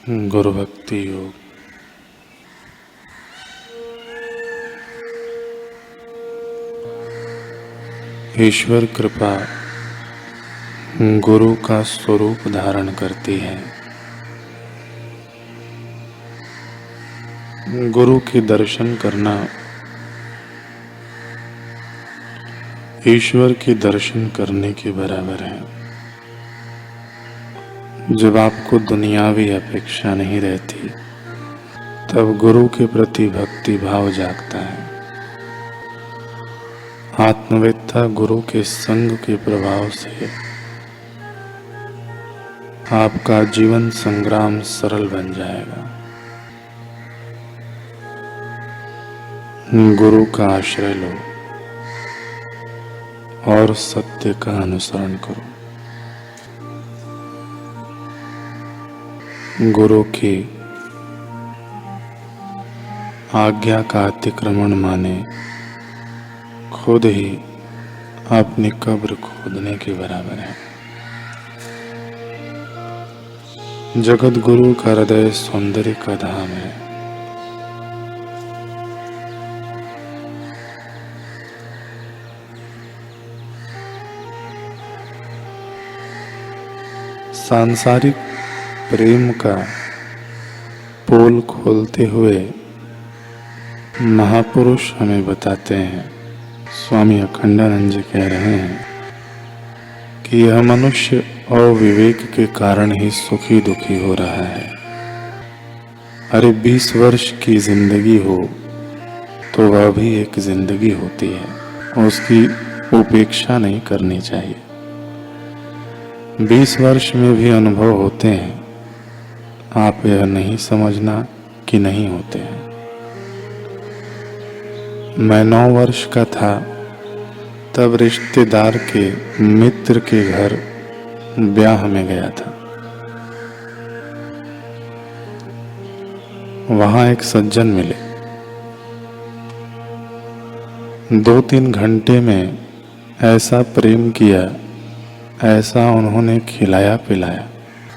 गुरु भक्ति योग। ईश्वर कृपा गुरु का स्वरूप धारण करती है। गुरु के दर्शन करना ईश्वर के दर्शन करने के बराबर है। जब आपको दुनियावी अपेक्षा नहीं रहती, तब गुरु के प्रति भक्ति भाव जागता है। आत्मवेत्ता गुरु के संग के प्रभाव से आपका जीवन संग्राम सरल बन जाएगा। गुरु का आश्रय लो और सत्य का अनुसरण करो। गुरु की आज्ञा का अतिक्रमण माने खुद ही अपनी कब्र खोदने के बराबर है। जगत गुरु का हृदय सौंदर्य का धाम है। सांसारिक प्रेम का पोल खोलते हुए महापुरुष हमें बताते हैं, स्वामी अखंडानंद जी कह रहे हैं कि यह मनुष्य अविवेक के कारण ही सुखी दुखी हो रहा है। अरे 20 वर्ष की जिंदगी हो तो वह भी एक जिंदगी होती है, उसकी उपेक्षा नहीं करनी चाहिए। 20 वर्ष में भी अनुभव होते हैं, आप यह नहीं समझना कि नहीं होते हैं। मैं 9 वर्ष का था तब रिश्तेदार के मित्र के घर ब्याह में गया था। वहां एक सज्जन मिले। 2-3 घंटे में ऐसा प्रेम किया, ऐसा उन्होंने खिलाया पिलाया,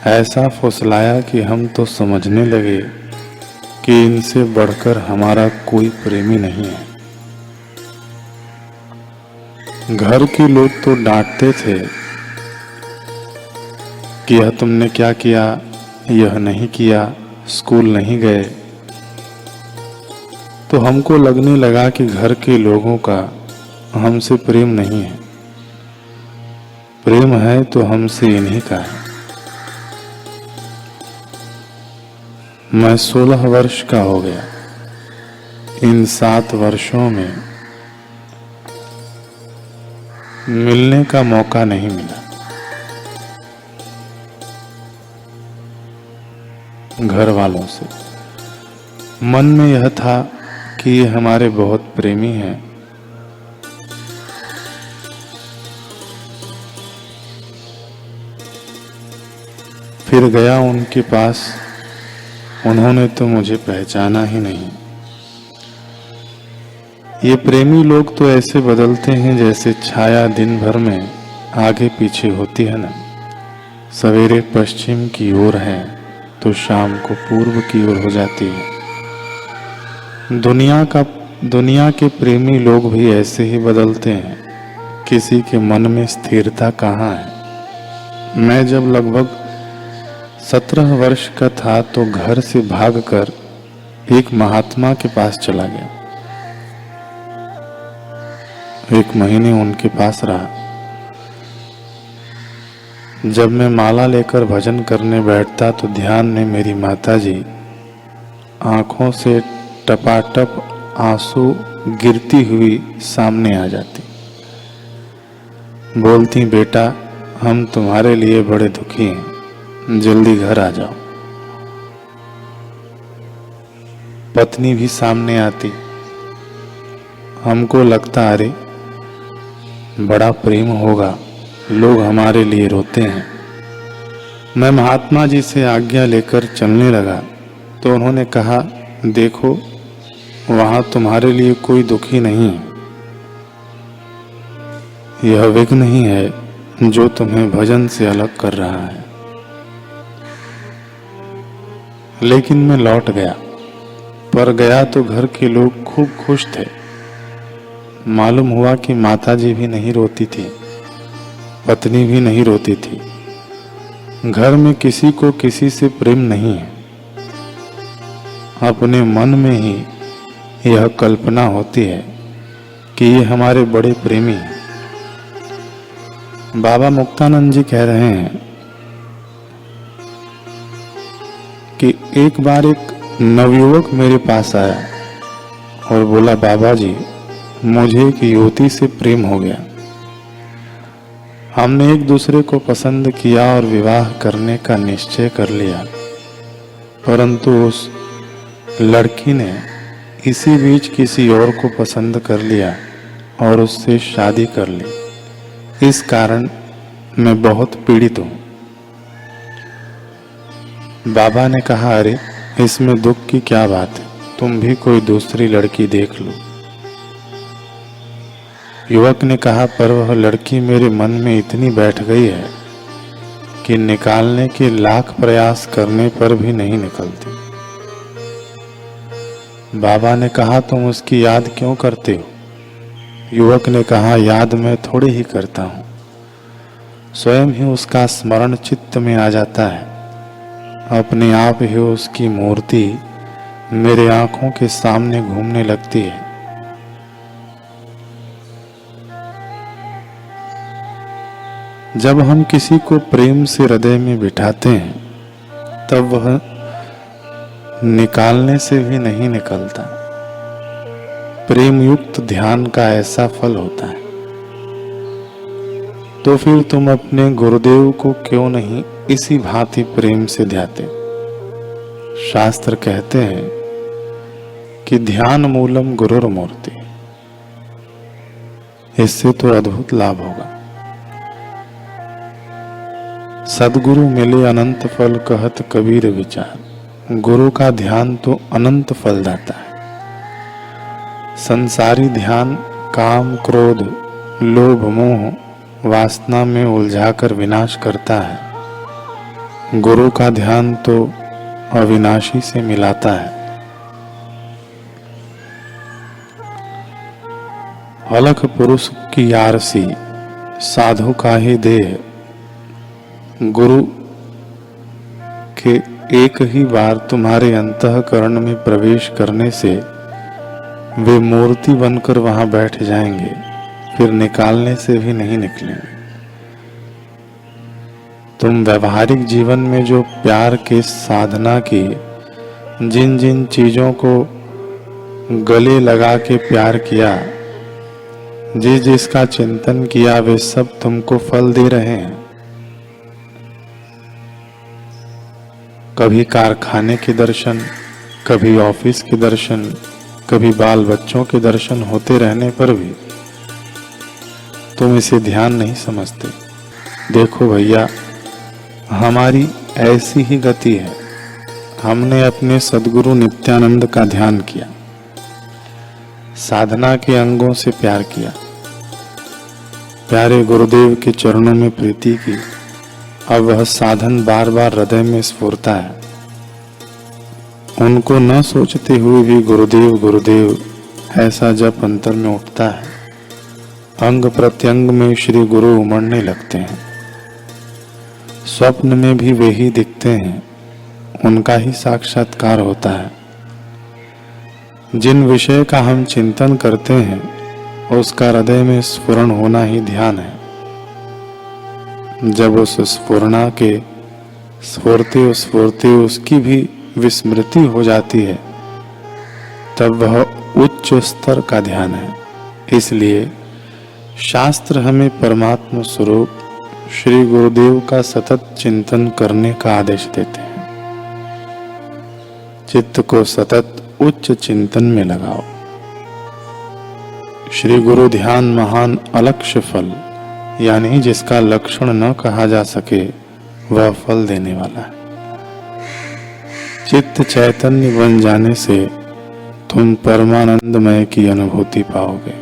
ऐसा फुसलाया कि हम तो समझने लगे कि इनसे बढ़कर हमारा कोई प्रेमी नहीं है। घर के लोग तो डांटते थे कि यह तुमने क्या किया, यह नहीं किया, स्कूल नहीं गए। तो हमको लगने लगा कि घर के लोगों का हमसे प्रेम नहीं है, प्रेम है तो हमसे इन्हीं का है। मैं 16 वर्ष का हो गया। इन 7 वर्षों में मिलने का मौका नहीं मिला। घर वालों से मन में यह था कि ये हमारे बहुत प्रेमी हैं। फिर गया उनके पास, उन्होंने तो मुझे पहचाना ही नहीं। ये प्रेमी लोग तो ऐसे बदलते हैं जैसे छाया दिन भर में आगे पीछे होती है ना। सवेरे पश्चिम की ओर है तो शाम को पूर्व की ओर हो जाती है। दुनिया के प्रेमी लोग भी ऐसे ही बदलते हैं। किसी के मन में स्थिरता कहाँ है। मैं जब लगभग 17 वर्ष का था तो घर से भागकर एक महात्मा के पास चला गया। 1 महीने उनके पास रहा। जब मैं माला लेकर भजन करने बैठता तो ध्यान में मेरी माताजी आंखों से टपाटप आंसू गिरती हुई सामने आ जाती। बोलती, बेटा हम तुम्हारे लिए बड़े दुखी हैं, जल्दी घर आ जाओ। पत्नी भी सामने आती। हमको लगता अरे बड़ा प्रेम होगा, लोग हमारे लिए रोते हैं। मैं महात्मा जी से आज्ञा लेकर चलने लगा तो उन्होंने कहा, देखो वहां तुम्हारे लिए कोई दुखी नहीं है। यह विघ्न ही है जो तुम्हें भजन से अलग कर रहा है। लेकिन मैं लौट गया। पर गया तो घर के लोग खूब खुश थे। मालूम हुआ कि माताजी भी नहीं रोती थी, पत्नी भी नहीं रोती थी। घर में किसी को किसी से प्रेम नहीं है। अपने मन में ही यह कल्पना होती है कि ये हमारे बड़े प्रेमी हैं। बाबा मुक्तानंद जी कह रहे हैं कि एक बार एक नवयुवक मेरे पास आया और बोला, बाबा जी मुझे एक युवती से प्रेम हो गया। हमने एक दूसरे को पसंद किया और विवाह करने का निश्चय कर लिया, परंतु उस लड़की ने इसी बीच किसी और को पसंद कर लिया और उससे शादी कर ली। इस कारण मैं बहुत पीड़ित हूँ। बाबा ने कहा, अरे इसमें दुख की क्या बात है, तुम भी कोई दूसरी लड़की देख लो। युवक ने कहा, पर वह लड़की मेरे मन में इतनी बैठ गई है कि निकालने के लाख प्रयास करने पर भी नहीं निकलती। बाबा ने कहा, तुम उसकी याद क्यों करते हो? युवक ने कहा, याद मैं थोड़ी ही करता हूँ, स्वयं ही उसका स्मरण चित्त में आ जाता है। अपने आप ही उसकी मूर्ति मेरे आंखों के सामने घूमने लगती है। जब हम किसी को प्रेम से हृदय में बिठाते हैं तब वह निकालने से भी नहीं निकलता। प्रेम युक्त ध्यान का ऐसा फल होता है। तो फिर तुम अपने गुरुदेव को क्यों नहीं इसी भांति प्रेम से ध्याते? शास्त्र कहते हैं कि ध्यान मूलम गुरुर्मूर्ति। इससे तो अद्भुत लाभ होगा। सदगुरु मिले अनंत फल कहत कबीर विचार। गुरु का ध्यान तो अनंत फल देता है। संसारी ध्यान काम क्रोध लोभ मोह वासना में उलझाकर विनाश करता है। गुरु का ध्यान तो अविनाशी से मिलाता है। अलख पुरुष की आरसी साधु का ही देह। गुरु के एक ही बार तुम्हारे अंतःकरण में प्रवेश करने से वे मूर्ति बनकर वहां बैठ जाएंगे, फिर निकालने से भी नहीं निकलेंगे। तुम व्यवहारिक जीवन में जो प्यार के साधना की जिन जिन चीजों को गले लगा के प्यार किया, जिस जिसका चिंतन किया, वे सब तुमको फल दे रहे हैं। कभी कारखाने के दर्शन, कभी ऑफिस के दर्शन, कभी बाल बच्चों के दर्शन होते रहने पर भी तुम इसे ध्यान नहीं समझते। देखो भैया, हमारी ऐसी ही गति है। हमने अपने सद्गुरु नित्यानंद का ध्यान किया, साधना के अंगों से प्यार किया, प्यारे गुरुदेव के चरणों में प्रीति की। अब वह साधन बार बार हृदय में स्फुरता है। उनको न सोचते हुए भी गुरुदेव गुरुदेव ऐसा जप अंतर में उठता है। अंग प्रत्यंग में श्री गुरु उमड़ने लगते हैं। स्वप्न में भी वे ही दिखते हैं, उनका ही साक्षात्कार होता है। जिन विषय का हम चिंतन करते हैं उसका हृदय में स्फुरण होना ही ध्यान है। जब उस स्फुरणा के स्फूर्ति उसकी भी विस्मृति हो जाती है, तब वह उच्च स्तर का ध्यान है। इसलिए शास्त्र हमें परमात्मा स्वरूप श्री गुरुदेव का सतत चिंतन करने का आदेश देते हैं। चित्त को सतत उच्च चिंतन में लगाओ। श्री गुरु ध्यान महान अलक्ष्य फल, यानी जिसका लक्षण न कहा जा सके, वह फल देने वाला है। चित्त चैतन्य बन जाने से तुम परमानंदमय की अनुभूति पाओगे।